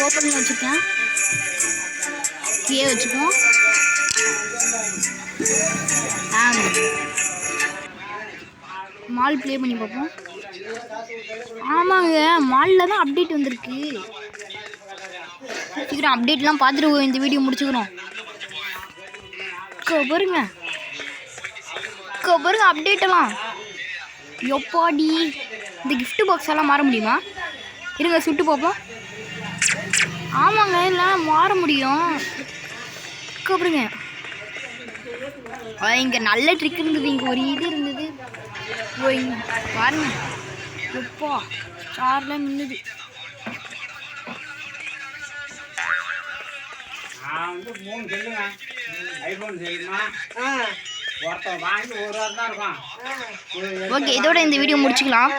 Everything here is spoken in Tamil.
ஓப்பன் வச்சுருக்கேன். கீழே வச்சுக்குவோம். மால் ப்ளே பண்ணி பார்ப்போம். ஆமாங்க, மாலில் தான் அப்டேட் வந்திருக்கு. சீக்கிரம் அப்டேட்லாம் பார்த்துட்டு இந்த வீடியோ முடிச்சுக்கிறோம். பாருங்க அப்டேட்டெல்லாம் எப்பாடி. இந்த கிஃப்ட் பாக்ஸ் எல்லாம் மாற முடியுமா? இருங்க சுட்டு பார்ப்போம். ஆமாங்க, இல்லை மாற முடியும். பாருங்க, இங்கே நல்ல ட்ரிக் இருந்தது. இங்கே ஒரு இது இருந்தது. பாருங்க எப்பா ஸ்டார்ல நின்றுது. ஓகே, இதோட இந்த வீடியோ முடிச்சுக்கலாம்.